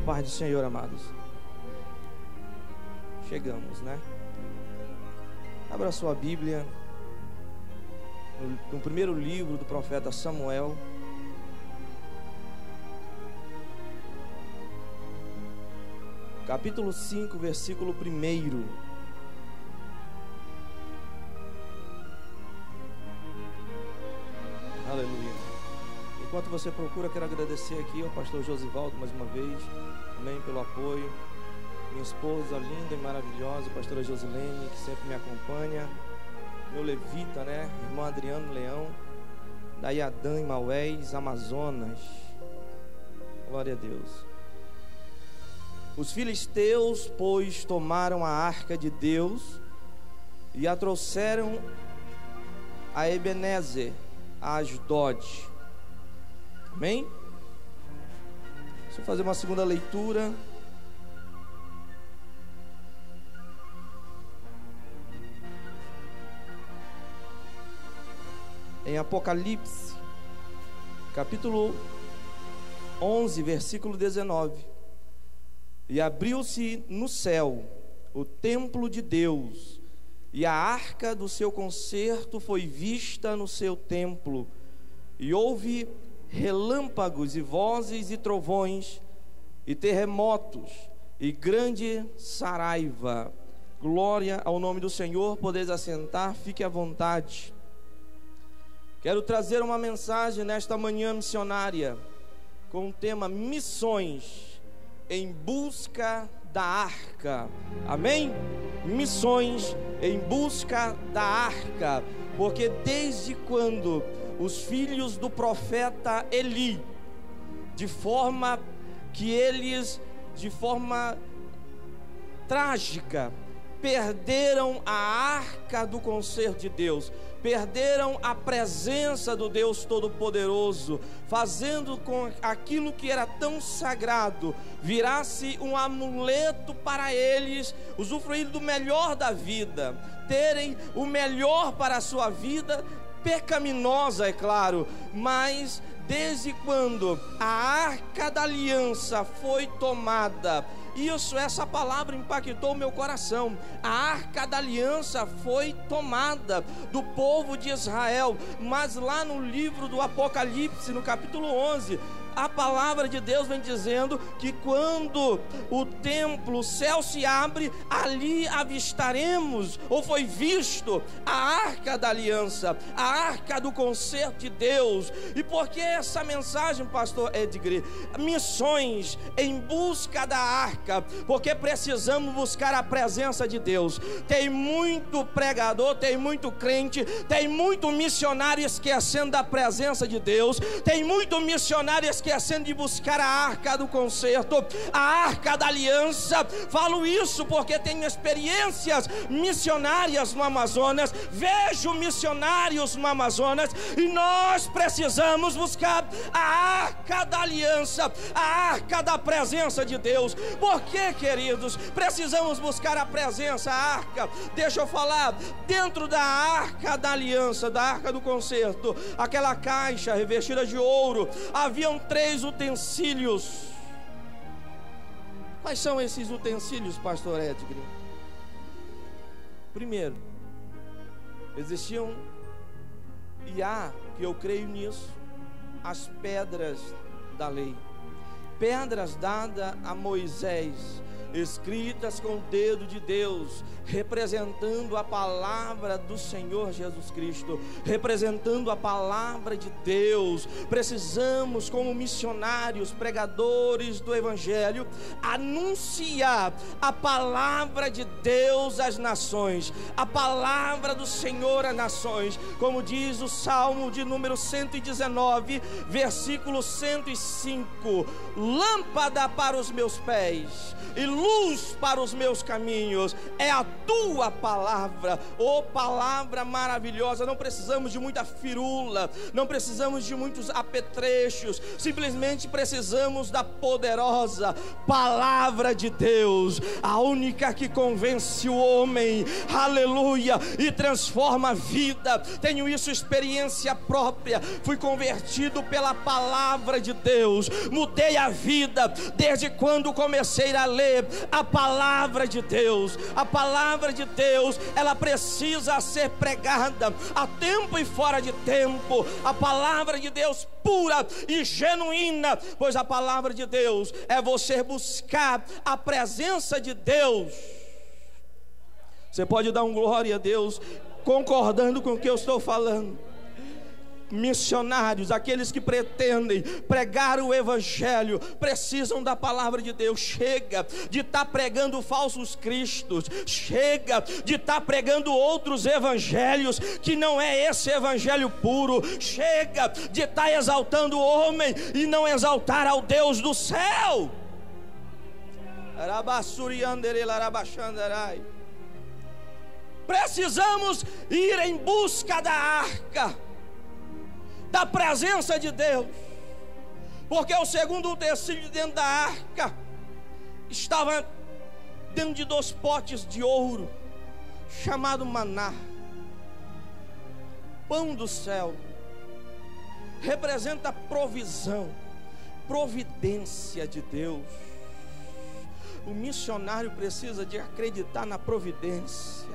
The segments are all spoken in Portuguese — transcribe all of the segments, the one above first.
paz do Senhor, amados. Chegamos, né? Abra sua Bíblia no primeiro livro do profeta Samuel. Capítulo 5, versículo 1. Aleluia. Enquanto você procura, quero agradecer aqui ao pastor Josivaldo mais uma vez, também pelo apoio. Minha esposa linda e maravilhosa, a pastora Josilene, que sempre me acompanha. Meu levita, né? Irmão Adriano Leão, da Iadã em Maués, Amazonas. Glória a Deus. Os filisteus, pois, tomaram a arca de Deus e a trouxeram a Ebenezer, a Asdod. Amém? Deixa eu fazer uma segunda leitura. Em Apocalipse, capítulo 11, versículo 19. E abriu-se no céu o templo de Deus, e a arca do seu concerto foi vista no seu templo, e houve relâmpagos e vozes e trovões, e terremotos, e grande saraiva. Glória ao nome do Senhor. Podeis assentar, fique à vontade. Quero trazer uma mensagem nesta manhã missionária, com o tema Missões em busca da arca. Amém? Missões em busca da arca. Porque desde quando os filhos do profeta Eli, de forma trágica, perderam a arca do concerto de Deus, perderam a presença do Deus Todo-Poderoso, fazendo com aquilo que era tão sagrado virasse um amuleto para eles, usufruir do melhor da vida, terem o melhor para a sua vida, pecaminosa, é claro, mas desde quando a arca da aliança foi tomada, essa palavra impactou meu coração. A arca da aliança foi tomada do povo de Israel, mas lá no livro do Apocalipse, no capítulo 11, a palavra de Deus vem dizendo que quando o templo, o céu se abre, ali avistaremos, ou foi visto, a arca da aliança, a arca do concerto de Deus. E por que essa mensagem, pastor Edgri? Missões em busca da arca, porque precisamos buscar a presença de Deus. Tem muito pregador, tem muito crente, tem muito missionário esquecendo da presença de Deus, tem muito missionário esquecendo de buscar a arca do concerto, a arca da aliança. Falo isso porque tenho experiências missionárias no Amazonas, vejo missionários no Amazonas, e nós precisamos buscar a arca da aliança, a arca da presença de Deus. Por que, queridos, precisamos buscar a presença, a arca? Deixa eu falar, dentro da arca da aliança, da arca do concerto, aquela caixa revestida de ouro, haviam 3 utensílios. Quais são esses utensílios, pastor Edgri? Primeiro, existiam, e há, que eu creio nisso, as pedras da lei, pedras dadas a Moisés, escritas com o dedo de Deus, representando a palavra do Senhor Jesus Cristo, representando a palavra de Deus. Precisamos, como missionários, pregadores do Evangelho, anunciar a palavra de Deus às nações, a palavra do Senhor às nações, como diz o Salmo de número 119, versículo 105: lâmpada para os meus pés e luz para os meus caminhos, é a tua palavra. Oh, palavra maravilhosa. Não precisamos de muita firula, não precisamos de muitos apetrechos, simplesmente precisamos da poderosa palavra de Deus, a única que convence o homem, aleluia, e transforma a vida. Tenho isso, experiência própria. Fui convertido pela palavra de Deus, mudei a vida desde quando comecei a ler a palavra de Deus. A palavra de Deus, ela precisa ser pregada a tempo e fora de tempo. A palavra de Deus pura e genuína, pois a palavra de Deus é você buscar a presença de Deus. Você pode dar um glória a Deus concordando com o que eu estou falando. Missionários, aqueles que pretendem pregar o evangelho, precisam da palavra de Deus. Chega de estar pregando falsos cristos, chega de estar pregando outros evangelhos que não é esse evangelho puro. Chega de estar exaltando o homem e não exaltar ao Deus do céu. Precisamos ir em busca da arca, da presença de Deus, porque o segundo utensílio dentro da arca estava dentro de 2 potes de ouro, chamado maná, pão do céu. Representa provisão, providência de Deus. O missionário precisa de acreditar na providência.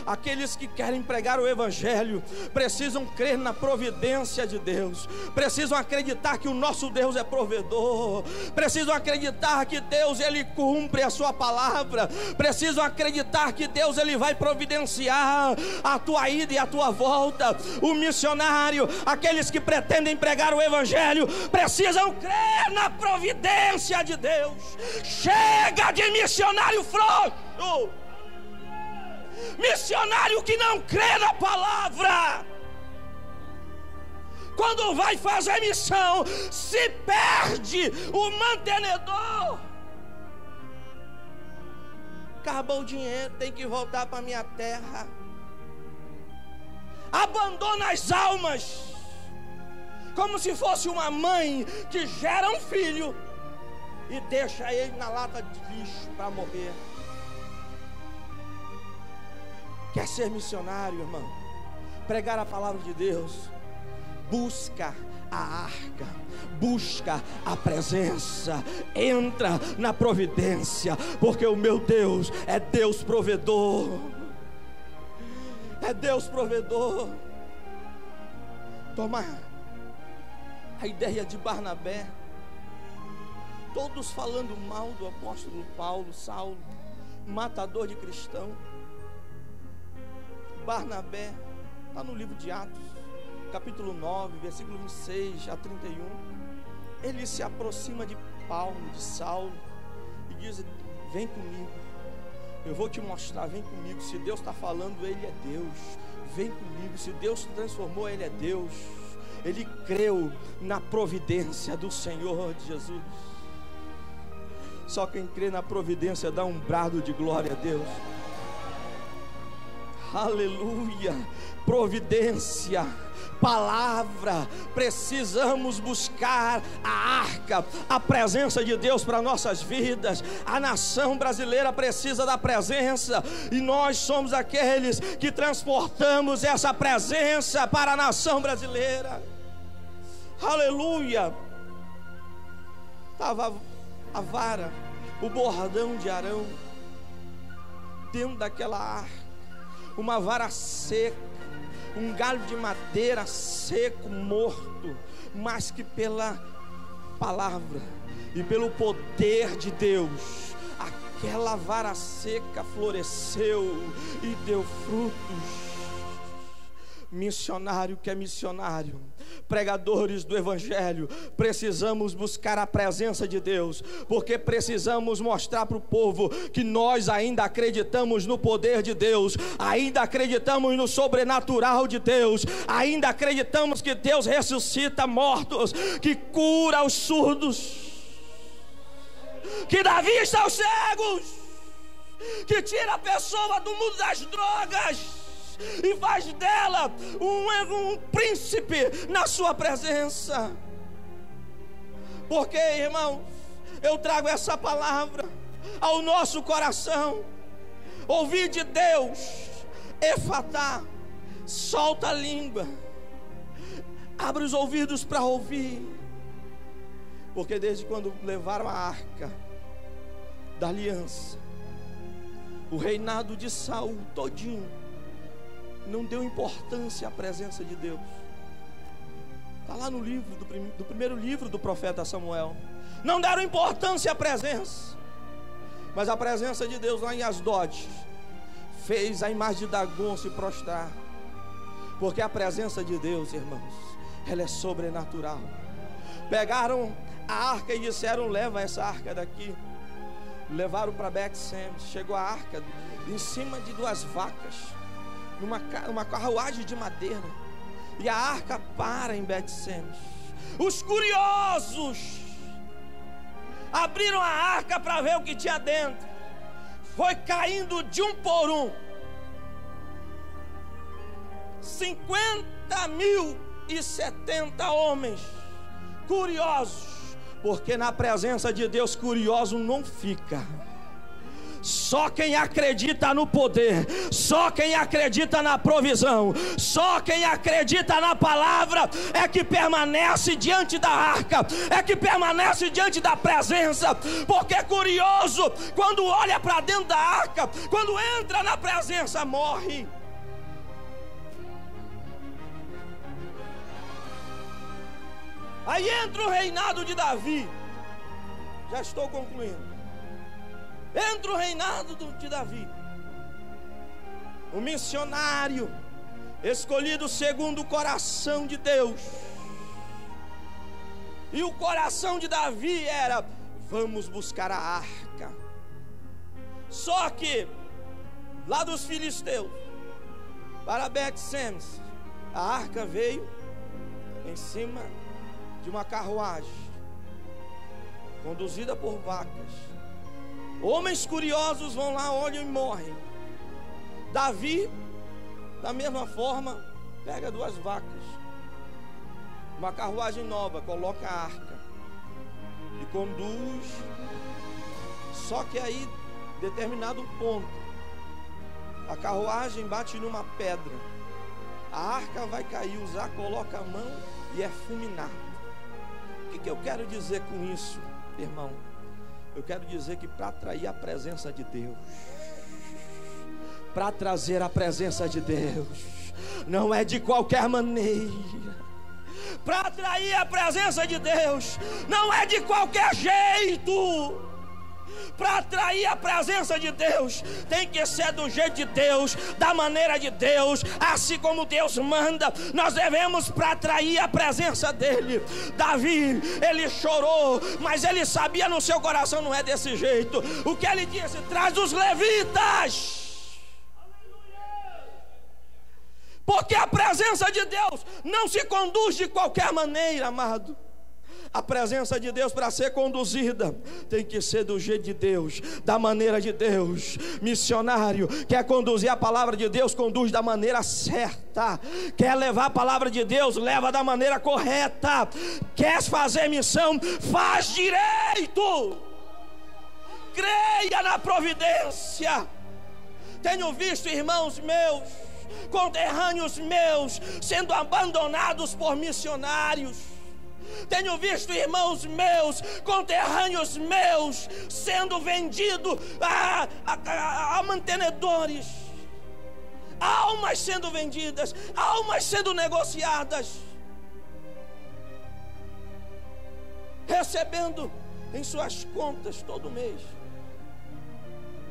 Aqueles que querem pregar o evangelho precisam crer na providência de Deus, precisam acreditar que o nosso Deus é provedor, precisam acreditar que Deus, Ele cumpre a sua palavra, precisam acreditar que Deus, Ele vai providenciar a tua ida e a tua volta. O missionário, aqueles que pretendem pregar o evangelho, precisam crer na providência de Deus. Chega de missionário frouxo, missionário que não crê na palavra. Quando vai fazer missão, se perde o mantenedor. Acabou o dinheiro, tem que voltar para minha terra. Abandona as almas, como se fosse uma mãe que gera um filho e deixa ele na lata de lixo para morrer. Quer ser missionário, irmão? Pregar a palavra de Deus. Busca a arca, busca a presença, entra na providência, porque o meu Deus é Deus provedor. É Deus provedor. Toma a ideia de Barnabé, todos falando mal do apóstolo Paulo, Saulo, matador de cristão. Barnabé, está no livro de Atos, capítulo 9, versículo 26 a 31. Ele se aproxima de Paulo, de Saulo, e diz: vem comigo, eu vou te mostrar, vem comigo. Se Deus está falando, Ele é Deus. Vem comigo, se Deus se transformou, Ele é Deus. Ele creu na providência do Senhor de Jesus. Só quem crê na providência dá um brado de glória a Deus. Aleluia, providência, palavra. Precisamos buscar a arca, a presença de Deus para nossas vidas. A nação brasileira precisa da presença, e nós somos aqueles que transportamos essa presença para a nação brasileira. Aleluia. Estava a vara, o bordão de Arão dentro daquela arca, uma vara seca, um galho de madeira seco, morto, mas que pela palavra e pelo poder de Deus, aquela vara seca floresceu e deu frutos. Missionário que é missionário, pregadores do evangelho, precisamos buscar a presença de Deus, porque precisamos mostrar para o povo que nós ainda acreditamos no poder de Deus, ainda acreditamos no sobrenatural de Deus, ainda acreditamos que Deus ressuscita mortos, que cura os surdos. que dá vista aos cegos, que tira a pessoa do mundo das drogas e faz dela um príncipe na sua presença. Porque, irmãos, eu trago essa palavra ao nosso coração. Ouvir de Deus, efatá, solta a língua, abre os ouvidos para ouvir. Porque desde quando levaram a arca da aliança, o reinado de Saul todinho não deu importância à presença de Deus. Está lá no livro do primeiro livro do profeta Samuel. Não deram importância à presença. Mas a presença de Deus lá em Asdod fez a imagem de Dagon se prostrar. Porque a presença de Deus, irmãos, ela é sobrenatural. Pegaram a arca e disseram: leva essa arca daqui. Levaram para Bet-Semes. Chegou a arca em cima de 2 vacas, numa carruagem de madeira. E a arca para em Bet-Semes. Os curiosos abriram a arca para ver o que tinha dentro. Foi caindo de um por um. 50.070 homens curiosos. Porque na presença de Deus, curioso não fica. Só quem acredita no poder, só quem acredita na provisão, só quem acredita na palavra é que permanece diante da arca, é que permanece diante da presença. Porque curioso, quando olha para dentro da arca, quando entra na presença, morre. Aí entra o reinado de Davi. Já estou concluindo. Entra o reinado de Davi, o missionário escolhido segundo o coração de Deus. E o coração de Davi era: vamos buscar a arca. Só que lá dos filisteus para Bet-Semes, a arca veio em cima de uma carruagem conduzida por vacas. Homens curiosos vão lá, olham e morrem. Davi, da mesma forma, pega 2 vacas, uma carruagem nova, coloca a arca e conduz. Só que aí, determinado ponto, a carruagem bate numa pedra, a arca vai cair, Uzá coloca a mão e é fulminado. O que eu quero dizer com isso, irmão? Eu quero dizer que para atrair a presença de Deus, para trazer a presença de Deus, não é de qualquer maneira. Para atrair a presença de Deus, não é de qualquer jeito. Para atrair a presença de Deus, tem que ser do jeito de Deus, da maneira de Deus, assim como Deus manda. Nós devemos para atrair a presença dele. Davi, ele chorou, mas ele sabia no seu coração: não é desse jeito. O que ele disse? Traz os levitas. Porque a presença de Deus não se conduz de qualquer maneira, amado. A presença de Deus, para ser conduzida, tem que ser do jeito de Deus, da maneira de Deus. Missionário quer conduzir a palavra de Deus, conduz da maneira certa. Quer levar a palavra de Deus, leva da maneira correta. Quer fazer missão, faz direito. Creia na providência. Tenho visto irmãos meus, conterrâneos meus, sendo abandonados por missionários. Tenho visto irmãos meus, conterrâneos meus, sendo vendidos a mantenedores. Almas sendo vendidas, almas sendo negociadas, recebendo em suas contas todo mês.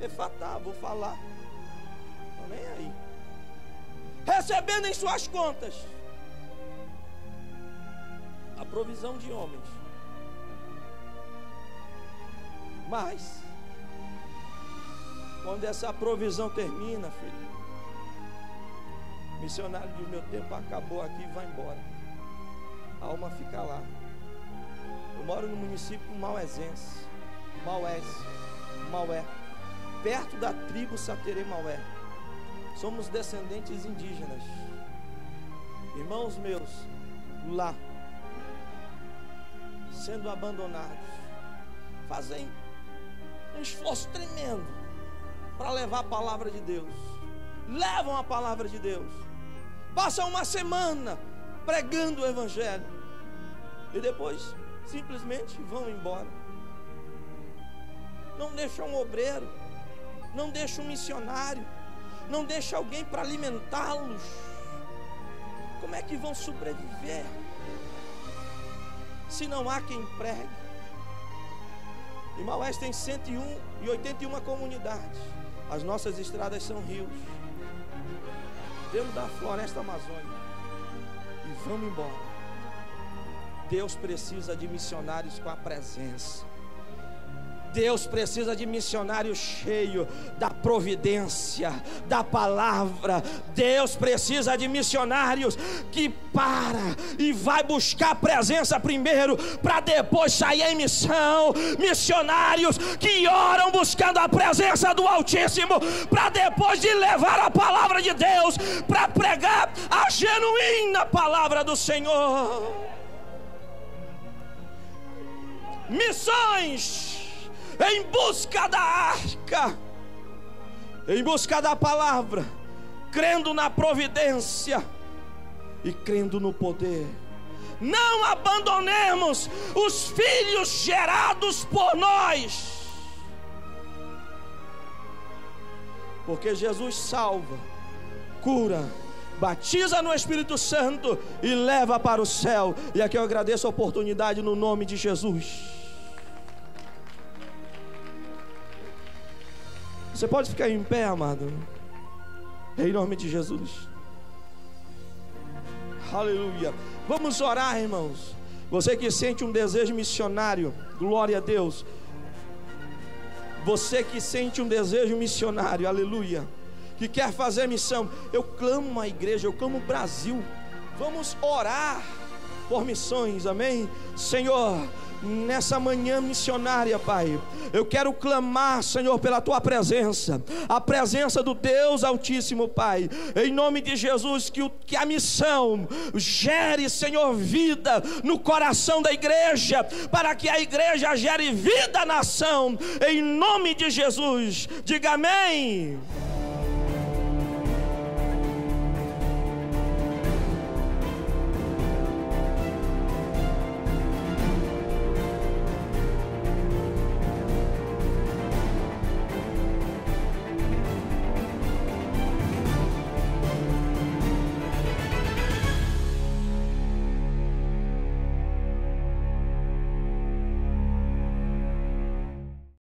Efatá, vou falar, não nem aí. Recebendo em suas contas a provisão de homens. Mas quando essa provisão termina, filho, missionário diz: meu tempo acabou aqui, vai embora. A alma fica lá. Eu moro no município de Mauésense. Maué, perto da tribo Sateré-Maué. Somos descendentes indígenas. Irmãos meus, lá, sendo abandonados, fazem um esforço tremendo para levar a palavra de Deus. Levam a palavra de Deus, passam uma semana pregando o evangelho e depois simplesmente vão embora. Não deixam um obreiro, não deixam um missionário, não deixam alguém para alimentá-los. Como é que vão sobreviver se não há quem pregue? Em Maués tem 181 comunidades. As nossas estradas são rios dentro da floresta amazônica. E vamos embora. Deus precisa de missionários com a presença. Deus precisa de missionário cheio da providência, da palavra. Deus precisa de missionários que para e vai buscar a presença primeiro, para depois sair em missão. Missionários que oram buscando a presença do Altíssimo, para depois de levar a palavra de Deus, para pregar a genuína palavra do Senhor. Missões em busca da arca, em busca da palavra, crendo na providência e crendo no poder. Não abandonemos os filhos gerados por nós, porque Jesus salva, cura, batiza no Espírito Santo e leva para o céu. E aqui eu agradeço a oportunidade no nome de Jesus. Você pode ficar em pé, amado, em nome de Jesus. Aleluia. Vamos orar, irmãos. Você que sente um desejo missionário, glória a Deus. Você que sente um desejo missionário, aleluia, que quer fazer missão, eu clamo a igreja, eu clamo o Brasil. Vamos orar por missões, amém? Senhor, nessa manhã missionária, Pai, eu quero clamar, Senhor, pela Tua presença, a presença do Deus Altíssimo, Pai, em nome de Jesus, que a missão gere, Senhor, vida no coração da igreja, para que a igreja gere vida na nação, em nome de Jesus. Diga amém.